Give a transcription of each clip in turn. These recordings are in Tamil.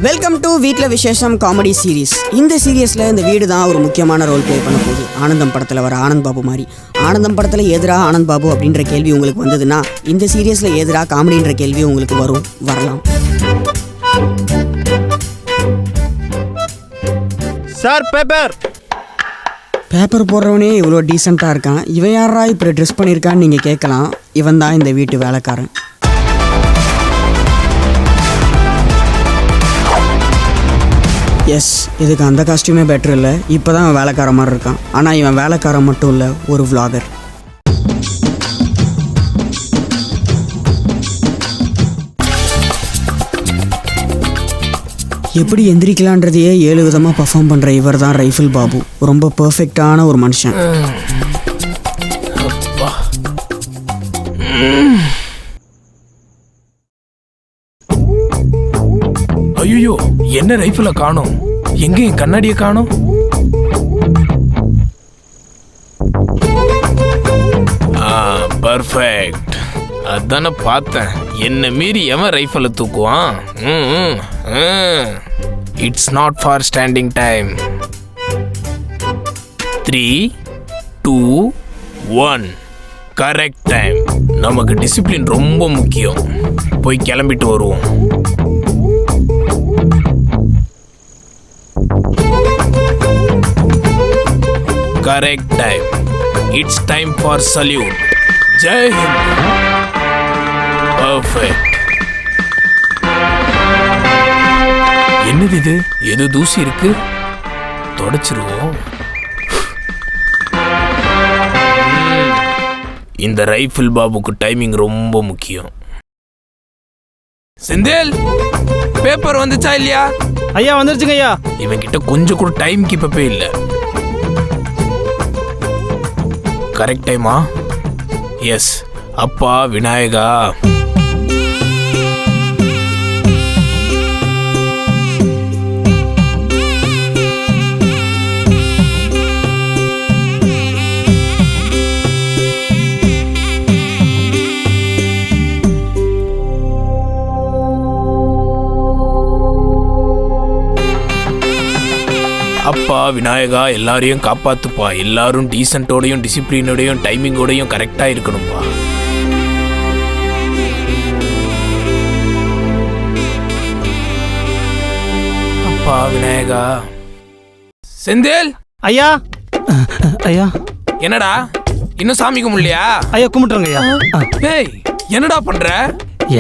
வெல்கம் டு வீட்ல விசேஷம் காமெடி சீரீஸ். இந்த சீரியஸில் இந்த வீடு தான் ஒரு முக்கியமான ரோல் ப்ளே பண்ண போகுது. ஆனந்தம் படத்தில் வர ஆனந்த் பாபு மாதிரி. ஆனந்தம் படத்தில் எதிரா ஆனந்த் பாபு அப்படின்ற கேள்வி உங்களுக்கு வந்ததுன்னா இந்த சீரியஸில் எதிரா காமெடின்ற கேள்வி உங்களுக்கு வரலாம். சார் பேப்பர் போடுறவனே இவ்வளோ டீசெண்டாக இருக்கான், இவன் யாரா இப்படி ட்ரெஸ் பண்ணியிருக்கான்னு நீங்கள் கேட்கலாம். இவன் தான் இந்த வீட்டு வேலைக்காரன். எஸ், இதுக்கு அந்த காஸ்டியூமே பெட்டர் இல்லை. இப்போ தான் அவன் வேலைக்கார மாதிரி இருக்கான். ஆனால் இவன் வேலைக்காரன் மட்டும் இல்லை, ஒரு vlogger. எப்படி எந்திரிக்கலான்றதையே 7 விதமாக பர்ஃபார்ம் பண்ணுற இவர் தான் ரைஃபிள் பாபு. ரொம்ப பர்ஃபெக்டான ஒரு மனுஷன். ஐயோ, என்ன ரைஃபிளை காணோம்? எங்க என் கண்ணாடியை காணோம்? பர்ஃபெக்ட், அதான பார்த்தேன். என்ன மீறி எவன் ரைஃபிளை தூக்குவான்? It's not for standing time. 3, 2, 1 correct time. நமக்கு டிசிப்ளின் ரொம்ப முக்கியம். போய் கிளம்பிட்டு வருவோம். Correct time. It's time for salute. Jai Hind. Perfect. என்னது இது? ஏதோ தூசி இருக்கு. தொடச்சிருவோம். இந்த ரைஃபிள் பாபுக்கு டைமிங் ரொம்ப முக்கியம். செந்தில், பேப்பர் வந்துச்சா இல்லையா? ஐயா வந்துருச்சுங்க ஐயா. இவன் கிட்ட கொஞ்சம் கூட டைம் கீப்பப்பே இல்லை. கரெக்ட் டைமா? எஸ். அப்பா விநாயகா. அப்பா விநாயகா, எல்லாரையும் காப்பாத்துப்பா. எல்லாரும் டீசென்ட்டோடையும் டிசிப்ளினோடையும் டைமிங்கோடையும் கரெக்டா இருக்கணும்பா. அப்பா விநாயகா. செந்தில் ஐயா. ஐயா என்னடா இன்னும் சாமி கும்பிடலையா? ஐயா கும்பிட்டுருங்க ஐயா. ஏய், என்னடா பண்ற?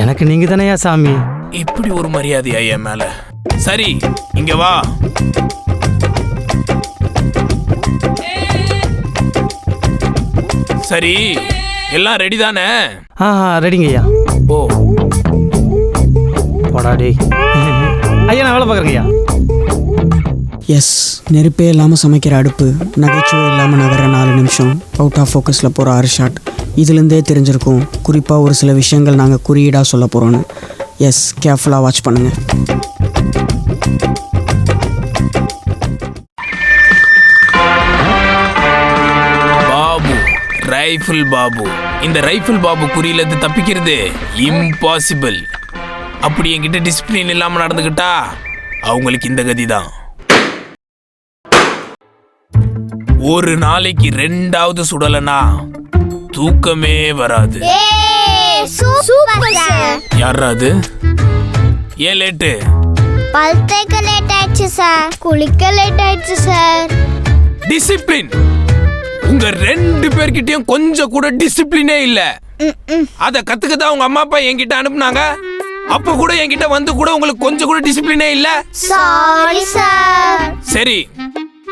எனக்கு நீங்க தானே சாமி. இப்படி ஒரு மரியாதையா என் மேல? சரி, இங்க வா. சரி, எல்லாம் ரெடி தானே? ரெடிங்க ஐயா. ஓ போடாடி ஐயா, நான் வேலை பார்க்குறேங்க ஐயா. எஸ், நெருப்பே இல்லாமல் சமைக்கிற அடுப்பு, நகைச்சுவை இல்லாமல் நகர 4 நிமிஷம், அவுட் ஆஃப் ஃபோக்கஸில் போகிற 6 ஷாட். இதுலேருந்தே தெரிஞ்சிருக்கும் குறிப்பாக ஒரு சில விஷயங்கள் நாங்கள் குறியீடாக சொல்ல போகிறோன்னு. எஸ், கேர்ஃபுல்லாக வாட்ச் பண்ணுங்கள். ரைஃபிள் பாபு. இந்த ரைஃபிள் பாபு குறியிலிருந்து தப்பிக்கிறது இம்பாசிபிள். அப்படி என்கிட்ட டிசிப்ளின் இல்லாம நடந்துகிட்டா அவங்களுக்கு இந்த கதி தான். ஒரு நாளைக்கு 2வது சுடலனா தூக்கமே வராது. யாராது? ஏன் லேட்டு? பல் தேய்க்க லேட் ஆயிடுச்சு சார். குளிக்க லேட் ஆயிடுச்சு சார். டிசிப்ளின். உங்க 2 பேர்கிட்டயும் கொஞ்சம் கூட டிசிப்ளினே இல்ல. அத கத்துக்கதான் உங்க அம்மா அப்பா என்கிட்ட அனுப்புனாங்க. அப்ப கூட என்கிட்ட வந்து கூட உங்களுக்கு கொஞ்சம் கூட டிசிப்ளினே இல்ல. Sorry sir. சரி,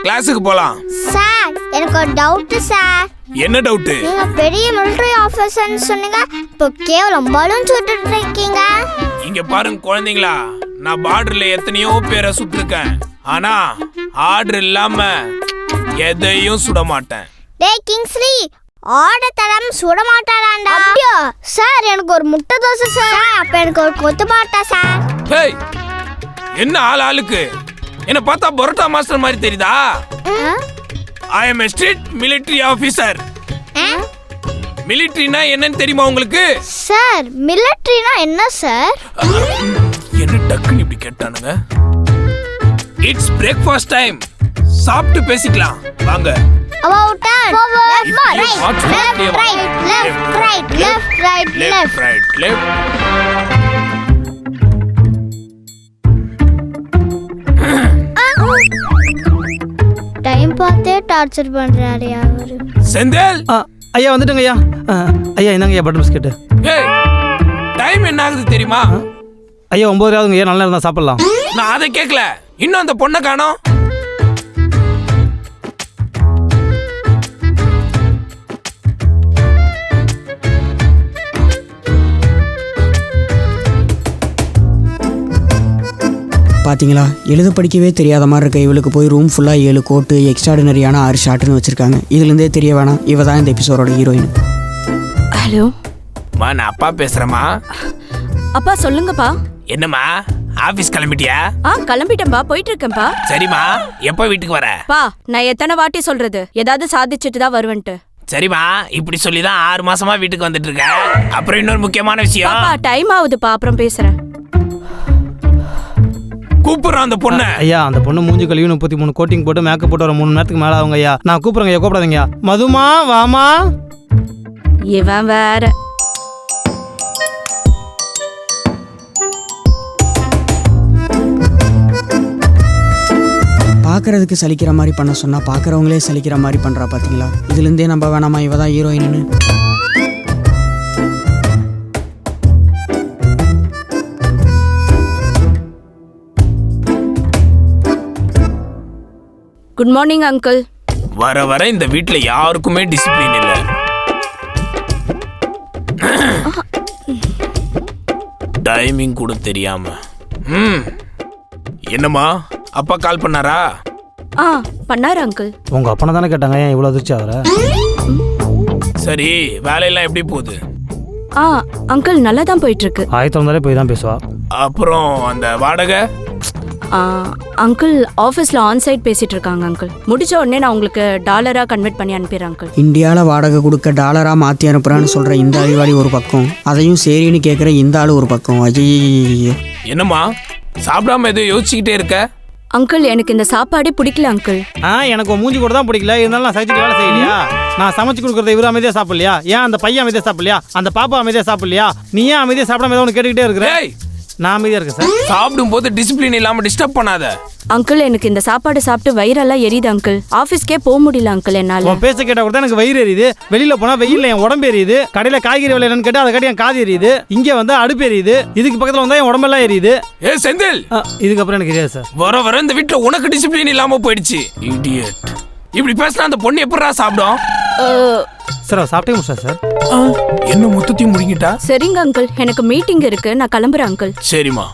கிளாஸுக்கு போலாம். சார், எனக்கு ஒரு டவுட் சார். என்ன டவுட்? நீங்க பெரிய மிலிட்டரி ஆபீசர்னு சொன்னீங்க, இப்போ கேவலம் பலூன் சுட்டுட்டு இருக்கீங்க. இங்க பாருங்க குழந்தைங்களா, நான் பார்டர்ல எத்தனையோ பேரை சுட்டிருக்கேன். ஆனா ஆர்டர் இல்லாம எதையும் சுட மாட்டேன். டேய் கிங்ஸ்லி, ஆர்டர் தராம சுட மாட்டாராண்டா? அப்படியா சார்? எனக்கு ஒரு முட்டை தோசை சார். அப்ப எனக்கு ஒரு கொத்து பரோட்டா சார். ஹேய், என்ன ஆளுக்கு என்ன பார்த்தா பரோட்டா மாஸ்டர் மாதிரி தெரியுதா? I am a strict military officer. மிலிட்டரினா என்னன்னு தெரியுமா உங்களுக்கு? சார் மிலிட்டரினா என்ன சார்? என்ன டக்குன்னு இப்படி கேட்டானுங்க? It's breakfast time. சாப்பிட்டு பேசிக்கலாம் வாங்க. About turn. Forward, If you right, want to left, play right, left, right, left, right, Left, left. right, left. Time பார்த்தே டார்ச்சர் பண்றாரு அவரு. செந்தில், ஐயா வந்துட்டுங்க ஐயா. ஐயா இந்தாங்க ஐயா பட்டர் பிஸ்கெட்டு. ஏய், டைம் என்ன ஆகுது தெரியுமா? ஐயா 9 ஆகுதுங்க ஐயா, நல்லா இருந்தால் சாப்பிட்லாம். நான் அதை கேட்கல. இன்னும் அந்த பொண்ணை காணோம். பார்த்தீங்களா, எழுத படிக்கவே தெரியாத மாதிரி இருக்க இவளுக்கு போய் ரூம் ஃபுல்லாக 7 கோட்டு எக்ஸ்ட்ராடினரியான 6 ஷாட்டுன்னு வச்சுருக்காங்க. இதுலேருந்தே தெரிய வேணாம், இவ தான் இந்த எபிசோடோட ஹீரோயின். ஹலோ மா, நான் அப்பா பேசுறேம்மா. அப்பா சொல்லுங்கப்பா. என்னம்மா, ஆபீஸ் கிளம்பிட்டியா? கிளம்பிட்டேன்பா, போயிட்டு இருக்கேன்பா. சரிம்மா, எப்போ வீட்டுக்கு வர? பா நான் எத்தனை வாட்டி சொல்றது, ஏதாவது சாதிச்சுட்டு தான் வருவேன்ட்டு. சரிம்மா, இப்படி சொல்லி தான் 6 மாசமா வீட்டுக்கு வந்துட்டு இருக்க. அப்புறம் இன்னொரு முக்கியமான விஷயம். பாப்பா டைம் ஆகுதுப்பா, அப்புறம் பேசுறேன். கூப்பிடுறோம் அந்த பொண்ணை. ஐயா அந்த பொண்ணு மூஞ்சி கழுவி 33 கோட்டிங் போட்டு மேக்கப் போட்டு வர 3 மணி நேரத்துக்கு மேலே ஆகுங்க ஐயா. நான் கூப்பிட்றேங்க ஐயா, கூப்பிடாதீங்க. மதுமா வாமா. இவன் வேற. பார்க்கறதுக்கு சலிக்கிற மாதிரி பண்ண சொன்னால் பார்க்குறவங்களே சலிக்கிற மாதிரி பண்ணுறா. பார்த்தீங்களா, இதுலேருந்தே நம்ம வேணாமா இவ தான் ஹீரோயின்னு. Good morning uncle. வர வர இந்த வீட்ல யாருக்குமே டிசிப்ளின் இல்ல. டைமிங் கூட தெரியாம. என்னம்மா, அப்பா கால் பண்ணாரா? பண்ணாரு அங்கிள். உங்கள் அப்பனை தானே கேட்டாங்க, ஏன் இவ்வளோ அதிர்ச்சி ஆகிற? சரி, வேலையெல்லாம் எப்படி போகுது? அங்கிள் நல்லா தான் போயிட்டு இருக்கு. ஆயத்தம் வந்தாலே போய் தான் பேசுவா. அப்புறம் அந்த வாடகை? அங்கிள் ஆஃபீஸில் ஆன்சைட் பேசிட்டு இருக்காங்க அங்கிள். முடிச்ச உடனே நான் உங்களுக்கு டாலரா கன்வெர்ட் பண்ணி அனுப்பிடுறேன் அங்கிள். இந்தியாவில் வாடகை கொடுக்க டாலராக மாற்றி அனுப்புகிறான்னு சொல்கிற இந்த அறிவாளி ஒரு பக்கம், அதையும் சரின்னு கேட்குற இந்த ஆள் ஒரு பக்கம். ஐயோ, என்னம்மா சாப்பிடாம எதுவும் யோசிச்சுக்கிட்டே இருக்க? அங்கிள் எனக்கு இந்த சாப்பாடே பிடிக்கல அங்கிள். எனக்கு உன் மூஞ்சி கூட தான் பிடிக்கல, இருந்தாலும் நான் சைச்சுட்டு வேலை செய்யலையா? நான் சமைச்சு கொடுக்குறத இவரு அமைதியாக சாப்பிடலையா? ஏன் அந்த பையன் அமைதியாக சாப்பிடலையா? அந்த பாப்பா அமைதியாக சாப்பிடலையா? நீ ஏன் அமைதியாக சாப்பிடாம ஏதோ ஒன்று கேட்டுக்கிட்டே இருக்கிற? நான் அமைதியாக இருக்கேன் சார். சாப்பிடும் போது டிசிப்ளின் இல்லாம டிஸ்டர்ப் பண்ணாத. அங்கிள் எனக்கு இந்த சாப்பாடு சாப்பிட்டு வயிறெல்லாம் எரியுது அங்கிள். ஆஃபீஸ்க்கே போக முடியல அங்கிள் என்னால. உன் பேச கேட்டா கூட எனக்கு வயிறு எரியுது. வெளியில போனா வெயில்ல என் உடம்பு எரியுது. கடையில காய்கறி விலை என்னன்னு கேட்டா அதை காட்டி என் காது எரியுது. இங்க வந்து அடுப்பு எரியுது. இதுக்கு பக்கத்துல வந்தா என் உடம்பெல்லாம் எரியுது. ஏ செந்தில், இதுக்கப்புறம் எனக்கு தெரியாது சார். வர வர இந்த வீட்டுல உனக்கு டிசிப்ளின் இல்லாம போயிடுச்சு. இடியட். இப்படி பேசினா அந்த பொண்ணு எப்படா சாப்பிடும்? சார் சாப்பிட்டே முடிச்சா சார்? என்ன மொத்தத்தையும் முடிங்கிட்டா? சரிங்க அங்கிள், எனக்கு மீட்டிங் இருக்கு, நான் கிளம்புறேன் அங்கிள். சரிம்மா.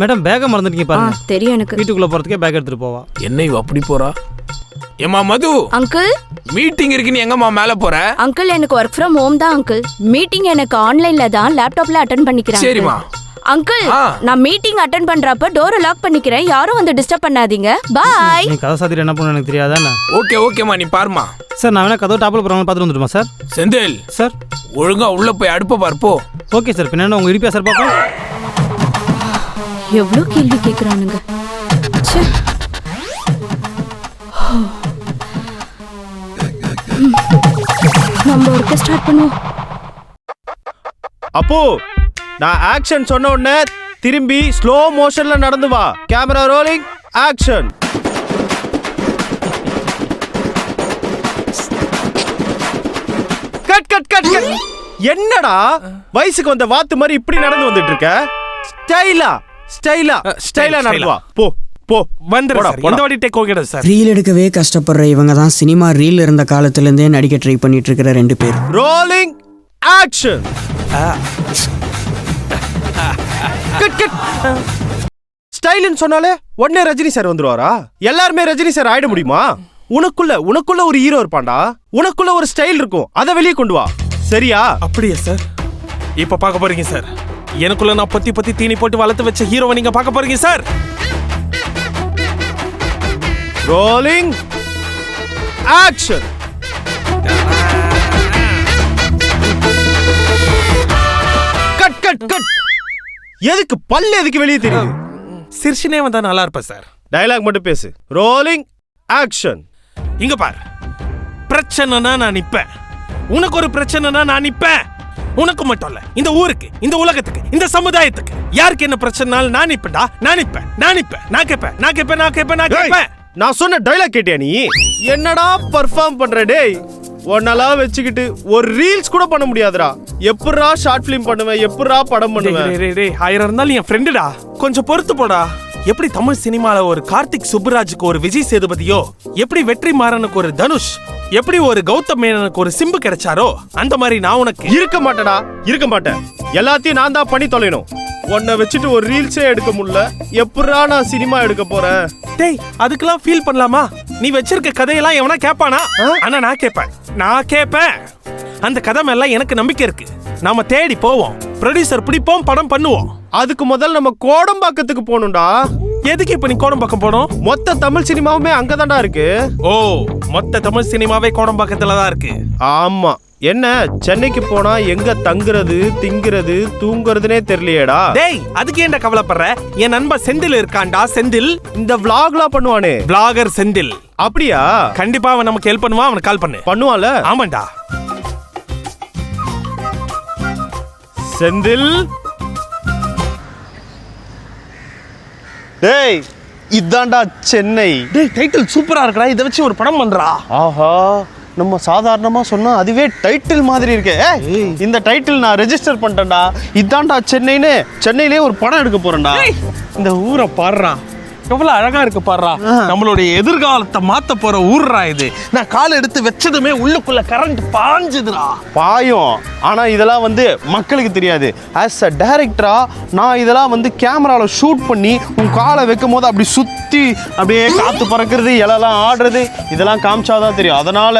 மேடம் பேக மறந்துட்டீங்க பாருங்க. தெரியும் எனக்கு. வீட்டுக்குள்ள போறதுக்கே பேக் எடுத்துட்டு போவா. என்ன இவ அப்படி போறா? ஏமா மது, அங்கிள் மீட்டிங் இருக்கு, நீ எங்கம்மா மேல போற? அங்கிள் எனக்கு ஒர்க் ஃப்ரம் ஹோம் தான் அங்கிள். மீட்டிங் எனக்கு ஆன்லைன்ல தான் லேப்டாப்ல அட்டெண்ட் பண்ணிக்கிறேன். சரிம்மா. அங்கிள் நான் மீட்டிங் அட்டெண்ட் பண்றப்ப டோரை லாக் பண்ணிக்கிறேன், யாரும் வந்து டிஸ்டர்ப் பண்ணாதீங்க. பாய். நீ கதை சாத்திட்டு என்ன பண்ணு எனக்கு தெரியாதானே? ஓகே ஓகேம்மா, நீ பாருமா. சார் நான் வேணா கதவு டாப்ல போறாங்க பார்த்துட்டு வந்துடுமா சார்? செந்தில் சார் ஒழுங்கா உள்ள போய் அடுப்ப பார்ப்போ. Okay sir. பின்ன உங்க இடிப்பியா சார் பாப்போம். எவ்வளவு கேள்வி கேக்குறானுங்க. நம்ம ஒர்க்க ஸ்டார்ட் பண்ணுவோம். அப்போ நான் ஆக்ஷன் சொன்ன உடனே திரும்பி ஸ்லோ மோஷன்ல நடந்து வா. Camera rolling, action. Cut cut cut cut. என்னடா வயசுக்கு வந்த வாத்து மாதிரி இப்படி நடந்து வந்துட்டு இருக்க? ஸ்டைலா ஸ்டைலா ஸ்டைலா நடந்து வா. போ போ வந்துடுறேன் சார். இந்த வாட்டி டேக் ஓகேடா சார். ரீல் எடுக்கவே கஷ்டப்படுற இவங்க தான் சினிமா ரீல் இருந்த காலத்துலேருந்தே நடிக்க ட்ரை பண்ணிட்டு இருக்கிற 2 பேர். Rolling, action. Cut cut. ஸ்டைல்னு சொன்னாலே உடனே ரஜினி சார் வந்துருவாரா? எல்லாருமே ரஜினி சார் ஆயிட முடியுமா? உனக்குள்ள ஒரு ஹீரோ இருப்பான்டா. உனக்குள்ள ஒரு ஸ்டைல் இருக்கும், அதை வெளியே கொண்டு வா. சரியா? அப்படியே சார். இப்ப பார்க்க போறீங்க சார். எனக்குள்ள நான் பத்தி தீனி போட்டு வளர்த்து வச்ச ஹீரோவை நீங்க பார்க்க போறீங்க சார். Rolling, action. எதுக்கு பல்லு எதுக்கு வெளியே தெரியுது? சிரிச்சுனே வந்தா நல்லா இருப்பேன் சார். டயலாக் மட்டும் பேசு. Rolling action. இங்க பார், பிரச்சனைனா நான் நிப்பேன். உனக்கு ஒரு பிரச்சனைனா நான் நிப்பேன். உனக்கு மட்டும் இல்ல, இந்த ஊருக்கு, இந்த உலகத்துக்கு, இந்த சமுதாயத்துக்கு யாருக்கு என்ன பிரச்சனைனாலும் நான் நிப்பேன்டா. நான் நிப்பேன், நான் நிப்பேன், நான் கேட்பேன், நான் கேட்பேன், நான் கேட்பேன், நான் கேட்பேன். நான் சொன்ன டயலாக் கேட்டியா நீ? என்னடா பெர்ஃபார்ம் பண்ற டேய்? ஒன்னெல்லாம் வச்சுக்கிட்டு ஒரு ரீல்ஸ் கூட பண்ண முடியாதுடா. எப்படா ஷார்ட் பிலிம் பண்ணுவேன், எப்படா படம் பண்ணுவேன்? ஆயிரம் இருந்தாலும் என் ஃப்ரெண்டுடா, கொஞ்சம் பொறுத்து போடா. எப்படி தமிழ் சினிமால ஒரு கார்த்திக் சுப்புராஜுக்கு ஒரு விஜய் சேதுபதியோ, எப்படி வெற்றிமாறனுக்கு ஒரு தனுஷ், எப்படி ஒரு கௌதம் மேனனுக்கு ஒரு சிம்பு கிடைச்சாரோ, அந்த மாதிரி நான் உனக்கு இருக்க மாட்டேடா, இருக்க மாட்டேன். எல்லாத்தையும் நான் தான் பண்ணி தொலைணும். உன்னை வச்சுட்டு ஒரு ரீல்ஸே எடுக்க முடியல, எப்படா நான் சினிமா எடுக்க போறேன்? டேய், அதுக்கெல்லாம் ஃபீல் பண்ணலாமா? நீ வச்சிருக்க கதையெல்லாம் எவனா கேட்பானா? ஆனா நான் கேட்பேன். அந்த கதை மேல எனக்கு நம்பிக்கை இருக்கு. நாம தேடி போவோம், ப்ரொடியூசர் பிடிப்போம், படம் பண்ணுவோம். அதுக்கு முதல்ல நம்ம கோடம்பாக்கத்துக்கு போகணும்டா. எதுக்கு இப்ப நீ கோடம்பாக்கம் போனோம்? மொத்த தமிழ் சினிமாவுமே அங்கதான்டா இருக்கு. ஓ, மொத்த தமிழ் சினிமாவே கோடம்பாக்கத்துல தான் இருக்கு. ஆமா. என்ன, சென்னைக்கு போனா எங்க தங்குறது, திங்கிறது, தூங்குறதுனே தெரியலையேடா. டேய், அதுக்கு ஏன்டா கவலைப்படுற? என் நண்பன் செந்தில் இருக்கான்டா, செந்தில். இந்த vlogலாம் பண்ணுவானே, vlogger செந்தில். அப்படியா? கண்டிப்பா அவன் நமக்கு ஹெல்ப் பண்ணுவான். அவனுக்கு கால் பண்ணு. பண்ணுவான்ல? ஆமாண்டா. செந்தில், டேய் இதான்டா சென்னை. டேய், டைட்டில் சூப்பரா இருக்குடா. இத வச்சு ஒரு படம் பண்றா. ஆஹா, நம்ம சாதாரணமா சொன்னா அதுவே டைட்டில் மாதிரி இருக்கே. இந்த டைட்டில் நான் ரெஜிஸ்டர் பண்ணிட்டேன்டா. இதான்டா சென்னைன்னு. சென்னையிலே ஒரு படம் எடுக்க போறேன்டா. இந்த ஊரை பாடுறா, எவ்வளவு அழகா இருக்கு பாடுறா. நம்மளுடைய எதிர்காலத்தை மாத்த போற ஊர்ரா இது. நான் கால் எடுத்து வச்சதுமே உள்ளுக்குள்ள கரண்ட் பாஞ்சுதுடா. பாயும். ஆனா இதெல்லாம் வந்து மக்களுக்கு தெரியாது. ஆஸ் அ டைரக்டரா நான் இதெல்லாம் வந்து கேமரால ஷூட் பண்ணி உன் காலை வைக்கும் போது அப்படி சுத்தி அப்படியே காத்து பறக்கிறது, இலெல்லாம் ஆடுறது, இதெல்லாம் காமிச்சாதான் தெரியும். அதனால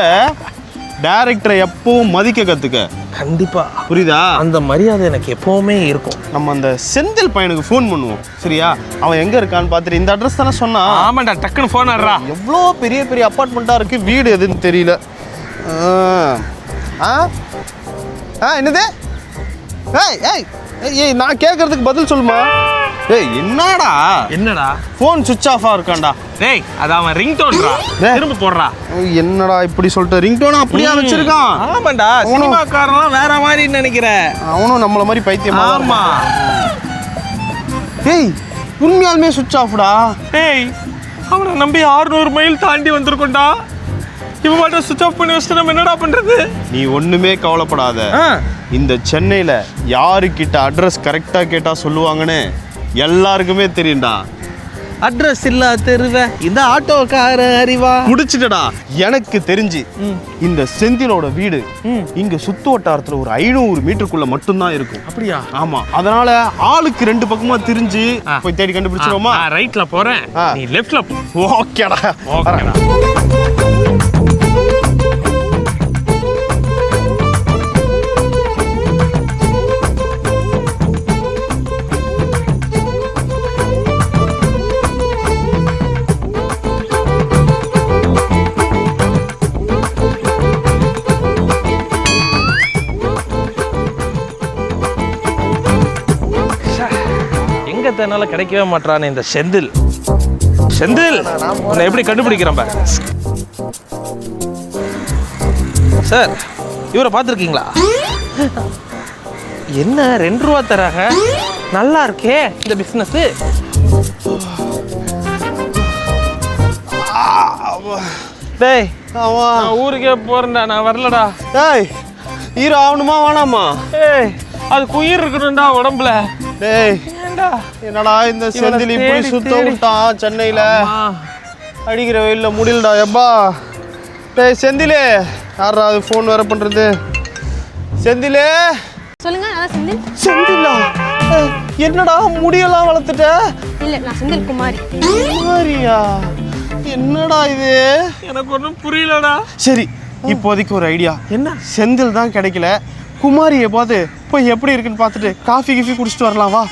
டைரக்டரை எப்பவும் மதிக்க கத்துக்க. கண்டிப்பா, புரியுதா? அந்த மரியாதை எனக்கு எப்பவுமே இருக்கும். நம்ம அந்த செந்தில் பையனுக்கு ஃபோன் பண்ணுவோம், சரியா? அவன் எங்க இருக்கான்னு பார்த்துட்டு, இந்த அட்ரஸ் தானே சொன்னா. ஆமாண்டா, டக்குன்னு ஃபோன் ஆடுறா. எவ்வளோ பெரிய பெரிய அப்பார்ட்மெண்ட்டாக இருக்கு, வீடு எதுன்னு தெரியல. என்னது? ஏய் ஏய் ஏய், நான் கேட்கறதுக்கு பதில் சொல்லுமா? ஏய் என்னடா ஃபோன் சுவிட்ச் ஆஃபா இருக்கான்டா. டேய், அது அவன் ரிங்டோன்டா. திரும்ப போடுறா. என்னடா இப்படி சொல்லிட்டு? ரிங்டோனா அப்படியே வச்சிருக்கான். ஆமாண்டா, சினிமாக்காரன்லாம் வேற மாதிரி நினைக்கிறேன். அவனும் நம்மள மாதிரி பைத்தியம். ஆமா. ஏய், உண்மையாலுமே சுவிட்ச் ஆஃப்டா. டேய், அவனை நம்பி 600 மைல் தாண்டி வந்திருக்கோண்டா. இவன் மட்டும் சுவிட்ச் ஆஃப் பண்ணி வச்சுட்டு நம்ம என்னடா பண்றது? நீ ஒண்ணுமே கவலைப்படாத. இந்த சென்னையில யாருக்கிட்ட அட்ரஸ் கரெக்டா கேட்டா சொல்லுவாங்கன்னு எல்லாருக்குமே தெரியும்டா. அட்ரஸ் இல்ல தெருவே இந்த ஆட்டோக்கார அறிவா முடிச்சிட்டடா. எனக்கு தெரிஞ்சு இந்த செந்திலோட வீடு இங்க சுத்து வட்டாரத்துல ஒரு 500 மீட்டருக்குள்ள மட்டும்தான் இருக்கும். அப்படியா? ஆமா. அதனால ஆளுக்கு 2 பக்கமா திரிஞ்சு போய் தேடி கண்டுபிடிச்சிருவோமா? ரைட்ல போறேன், நீ லெஃப்ட்ல போ. ஓகேடா. எங்கத்தனால கிடைக்கவே மாட்டானே இந்த செந்தில். உன்னை எப்படி கண்டுபிடிக்கிறேன் பாரு. சார், இவரை பார்த்துருக்கீங்களா? என்ன 2 ரூபா தராங்க? நல்லா இருக்கே இந்த பிசினஸ். டேய், நான் ஊருக்கே போறேன்டா, நான் வரலடா. டேய், ஹீரோ ஆகணுமா வேணாமா? ஏய், அதுக்கு உயிர் இருக்கணும்டா உடம்புல. டேய், என்னடா இந்த செந்தில் இப்படி சுத்த விட்டான் சென்னையில? அடிக்கிற வெயில்ல முடியலடா. எப்பா டேய் செந்திலே, யாரா அது ஃபோன் வேற பண்றது? செந்திலே, சொல்லுங்க. நான் செந்தில். செந்திலா? என்னடா முடியெல்லாம் வளர்த்துட்ட? இல்ல, நான் செந்தில் குமாரி. குமாரியா? என்னடா இது? எனக்கு ஒன்றும் புரியலடா. சரி, இப்போதைக்கு ஒரு ஐடியா. என்ன? செந்தில் தான் கிடைக்கல, குமாரியை பார்த்து போய் எப்படி இருக்குன்னு பார்த்துட்டு காஃபி குடிச்சிட்டு வரலாம் வா.